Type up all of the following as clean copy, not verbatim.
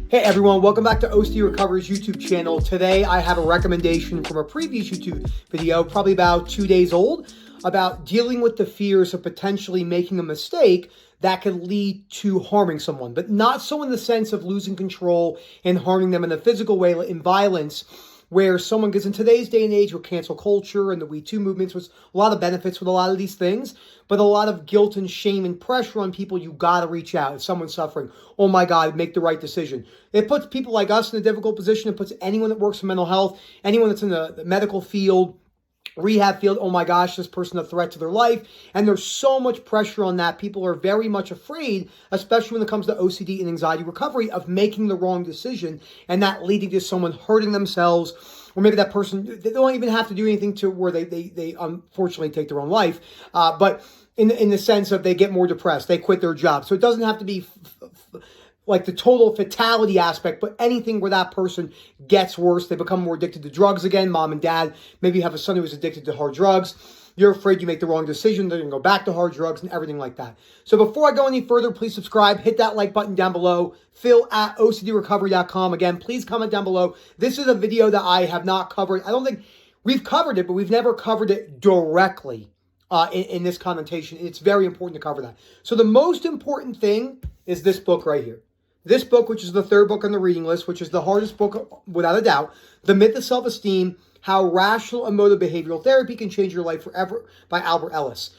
Hey everyone, welcome back to OCD Recovery's YouTube channel. Today I have a recommendation from a previous YouTube video, probably about 2 days old, about dealing with the fears of potentially making a mistake that could lead to harming someone, but not so in the sense of losing control and harming them in a physical way, in violence, where someone, because in today's day and age with cancel culture and the We Too movements, was a lot of benefits with a lot of these things, but a lot of guilt and shame and pressure on people. You got to reach out. If someone's suffering, oh my God, make the right decision. It puts people like us in a difficult position. It puts anyone that works in mental health, anyone that's in the medical field, rehab field, oh my gosh, this person a threat to their life. And there's so much pressure on that. People are very much afraid, especially when it comes to OCD and anxiety recovery, of making the wrong decision and that leading to someone hurting themselves. Or maybe that person, they don't even have to do anything to where they unfortunately take their own life. But in the sense of they get more depressed, they quit their job. So it doesn't have to be like the total fatality aspect, but anything where that person gets worse, they become more addicted to drugs again. Mom and dad, maybe you have a son who is addicted to hard drugs. You're afraid you make the wrong decision, they're going to go back to hard drugs and everything like that. So before I go any further, please subscribe, hit that like button down below. Phil at OCDrecovery.com. Again, please comment down below. This is a video that I have not covered. I don't think we've covered it, but we've never covered it directly in this connotation. It's very important to cover that. So the most important thing is this book right here. This book, which is the third book on the reading list, which is the hardest book without a doubt, The Myth of Self-Esteem, How Rational Emotive Behavioral Therapy Can Change Your Life Forever by Albert Ellis.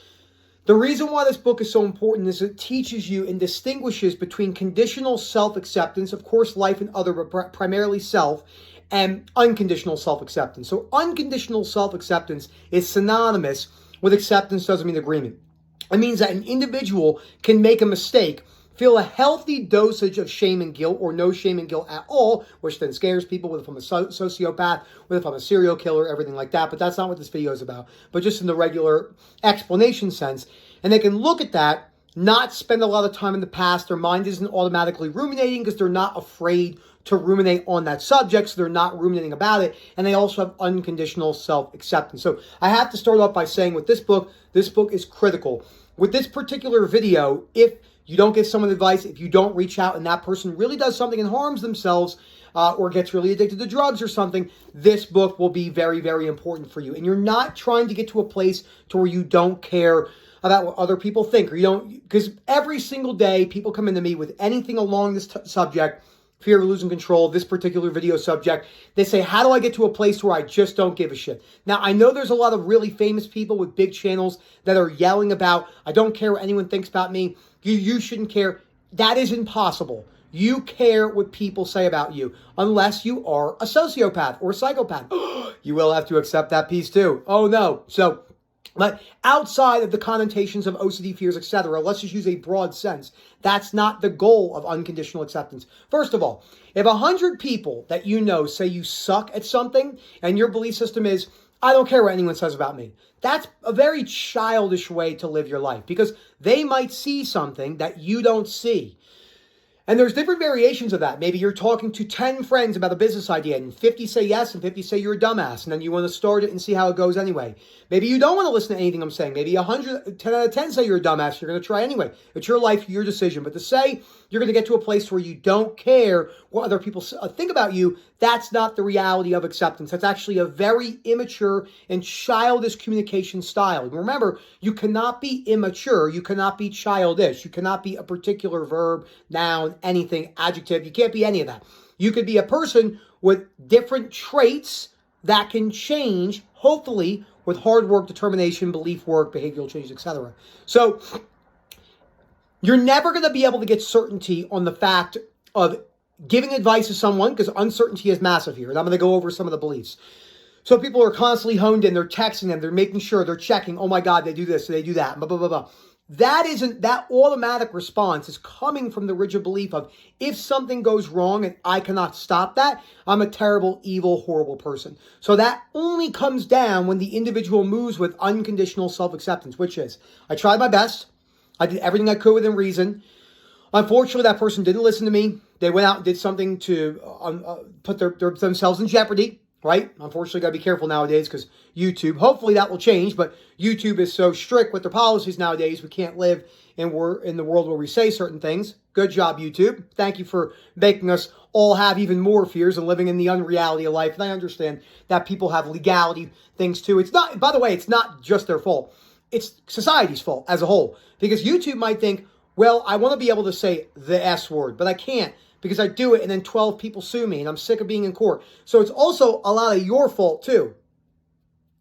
The reason why this book is so important is it teaches you and distinguishes between conditional self-acceptance, of course life and other, but primarily self, and unconditional self-acceptance. So unconditional self-acceptance is synonymous with acceptance doesn't mean agreement. It means that an individual can make a mistake, feel a healthy dosage of shame and guilt, or no shame and guilt at all, which then scares people, whether from a sociopath, whether from a serial killer, everything like that. But that's not what this video is about, but just in the regular explanation sense. And they can look at that, not spend a lot of time in the past. Their mind isn't automatically ruminating because they're not afraid to ruminate on that subject, so they're not ruminating about it. And they also have unconditional self-acceptance. So I have to start off by saying with this book is critical. With this particular video, if you don't give someone advice, if you don't reach out and that person really does something and harms themselves or gets really addicted to drugs or something, this book will be very, very important for you. And you're not trying to get to a place to where you don't care about what other people think, or you don't, because every single day people come into me with anything along this subject, fear of losing control, this particular video subject. They say, how do I get to a place where I just don't give a shit? Now, I know there's a lot of really famous people with big channels that are yelling about, I don't care what anyone thinks about me. You shouldn't care. That is impossible. You care what people say about you, unless you are a sociopath or a psychopath. You will have to accept that piece too. Oh no. So, but outside of the connotations of OCD fears, etc., let's just use a broad sense. That's not the goal of unconditional acceptance. First of all, if 100 people that you know say you suck at something and your belief system is, I don't care what anyone says about me, that's a very childish way to live your life, because they might see something that you don't see. And there's different variations of that. Maybe you're talking to 10 friends about a business idea and 50 say yes and 50 say you're a dumbass, and then you want to start it and see how it goes anyway. Maybe you don't want to listen to anything I'm saying. Maybe 10 out of 10 say you're a dumbass. You're going to try anyway. It's your life, your decision. But to say you're going to get to a place where you don't care what other people think about you, that's not the reality of acceptance. That's actually a very immature and childish communication style. And remember, you cannot be immature. You cannot be childish. You cannot be a particular verb, noun, anything, adjective. You can't be any of that. You could be a person with different traits that can change, hopefully, with hard work, determination, belief work, behavioral change, etc. So you're never going to be able to get certainty on the fact of giving advice to someone, because uncertainty is massive here. And I'm going to go over some of the beliefs. So people are constantly honed in. They're texting them. They're making sure. They're checking. Oh my God, they do this. They do that. Blah, blah, blah, blah. That automatic response is coming from the rigid belief of, if something goes wrong and I cannot stop that, I'm a terrible, evil, horrible person. So that only comes down when the individual moves with unconditional self-acceptance, which is, I tried my best. I did everything I could within reason. Unfortunately, that person didn't listen to me. They went out and did something to put themselves in jeopardy. right? Unfortunately, got to be careful nowadays because YouTube, hopefully that will change, but YouTube is so strict with their policies nowadays, we can't live in the world where we say certain things. Good job, YouTube. Thank you for making us all have even more fears and living in the unreality of life. And I understand that people have legality things too. It's not, by the way, it's not just their fault. It's society's fault as a whole. Because YouTube might think, well, I want to be able to say the S word, but I can't because I do it and then 12 people sue me and I'm sick of being in court. So it's also a lot of your fault too,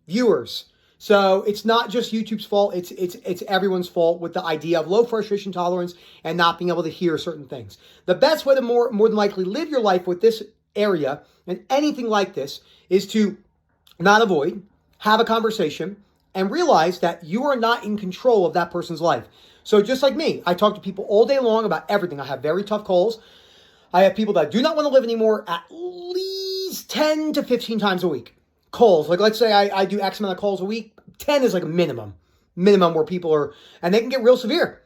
viewers. So it's not just YouTube's fault, it's everyone's fault with the idea of low frustration tolerance and not being able to hear certain things. The best way to more than likely live your life with this area and anything like this is to not avoid, have a conversation, and realize that you are not in control of that person's life. So just like me, I talk to people all day long about everything. I have very tough calls. I have people that do not want to live anymore at least 10 to 15 times a week. Calls, like let's say I do X amount of calls a week. 10 is like a minimum where people are, and they can get real severe.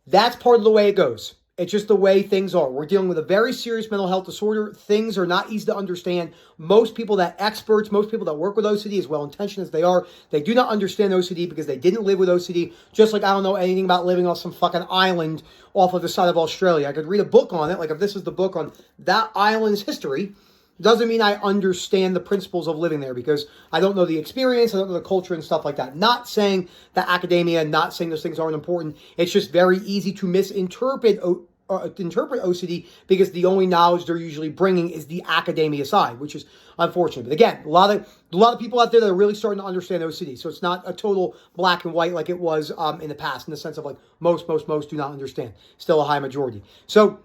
That's part of the way it goes. It's just the way things are. We're dealing with a very serious mental health disorder. Things are not easy to understand. Most people that work with OCD, as well-intentioned as they are, they do not understand OCD because they didn't live with OCD. Just like I don't know anything about living on some fucking island off of the side of Australia. I could read a book on it. Like if this is the book on that island's history, doesn't mean I understand the principles of living there because I don't know the experience, I don't know the culture and stuff like that. Not saying that academia, not saying those things aren't important. It's just very easy to misinterpret OCD because the only knowledge they're usually bringing is the academia side, which is unfortunate. But again, a lot of people out there that are really starting to understand OCD. So it's not a total black and white like it was in the past, in the sense of like most do not understand. Still a high majority. So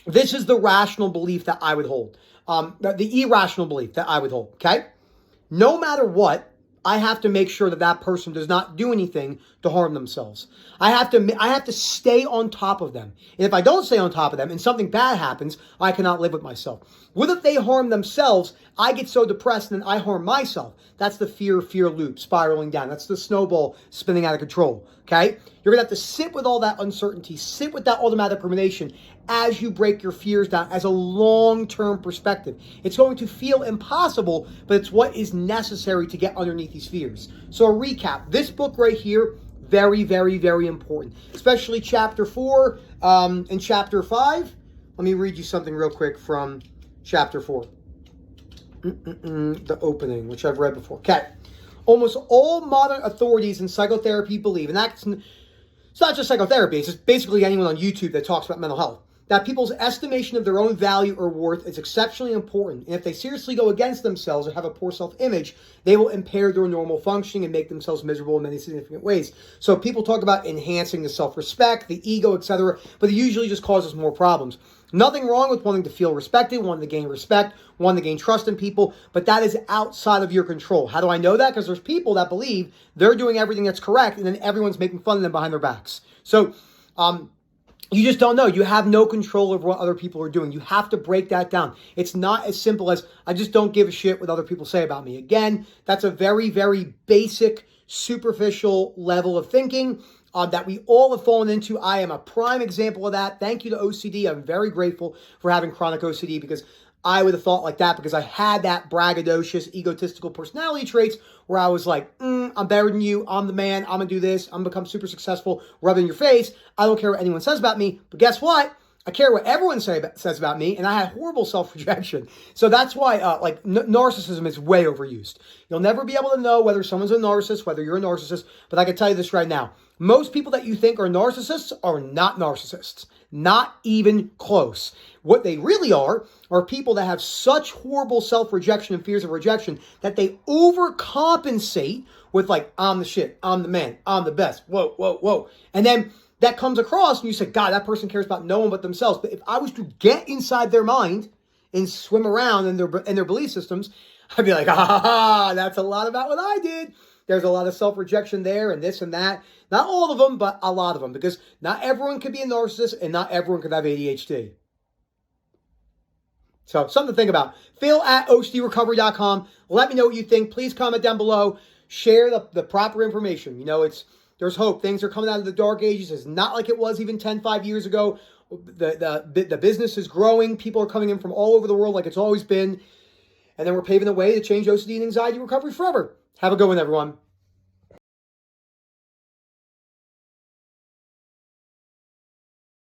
this is the rational belief that I would hold. The irrational belief that I would hold, okay? No matter what, I have to make sure that that person does not do anything to harm themselves. I have to stay on top of them. And if I don't stay on top of them and something bad happens, I cannot live with myself. What if they harm themselves? I get so depressed and then I harm myself. That's the fear loop spiraling down. That's the snowball spinning out of control, okay? You're going to have to sit with all that uncertainty, sit with that automatic rumination as you break your fears down as a long-term perspective. It's going to feel impossible, but it's what is necessary to get underneath these fears. So a recap, this book right here, very, very, very important, especially chapter 4 and chapter 5. Let me read you something real quick from chapter 4. The opening, which I've read before. Okay. Almost all modern authorities in psychotherapy believe, and it's not just psychotherapy, it's just basically anyone on YouTube that talks about mental health, that people's estimation of their own value or worth is exceptionally important. And if they seriously go against themselves or have a poor self-image, they will impair their normal functioning and make themselves miserable in many significant ways. So people talk about enhancing the self-respect, the ego, etc., but it usually just causes more problems. Nothing wrong with wanting to feel respected, wanting to gain respect, wanting to gain trust in people, but that is outside of your control. How do I know that? Because there's people that believe they're doing everything that's correct, and then everyone's making fun of them behind their backs. So, you just don't know. You have no control over what other people are doing. You have to break that down. It's not as simple as, I just don't give a shit what other people say about me. Again, that's a very, very basic, superficial level of thinking that we all have fallen into. I am a prime example of that. Thank you to OCD. I'm very grateful for having chronic OCD because I would have thought like that because I had that braggadocious, egotistical personality traits where I was like, I'm better than you. I'm the man. I'm going to do this. I'm going to become super successful. Rub it in your face. I don't care what anyone says about me. But guess what? I care what everyone says about me. And I had horrible self-rejection. So that's why narcissism is way overused. You'll never be able to know whether someone's a narcissist, whether you're a narcissist. But I can tell you this right now. Most people that you think are narcissists are not narcissists. Not even close. What they really are people that have such horrible self-rejection and fears of rejection that they overcompensate with like, I'm the shit, I'm the man, I'm the best, whoa, whoa, whoa. And then that comes across and you say, God, that person cares about no one but themselves. But if I was to get inside their mind and swim around in their belief systems, I'd be like, that's a lot about what I did. There's a lot of self-rejection there and this and that. Not all of them, but a lot of them. Because not everyone could be a narcissist and not everyone could have ADHD. So, something to think about. Phil@OCDrecovery.com. Let me know what you think. Please comment down below. Share the proper information. You know, there's hope. Things are coming out of the dark ages. It's not like it was even 5 years ago. The business is growing. People are coming in from all over the world like it's always been. And then we're paving the way to change OCD and anxiety recovery forever. Have a good one, everyone.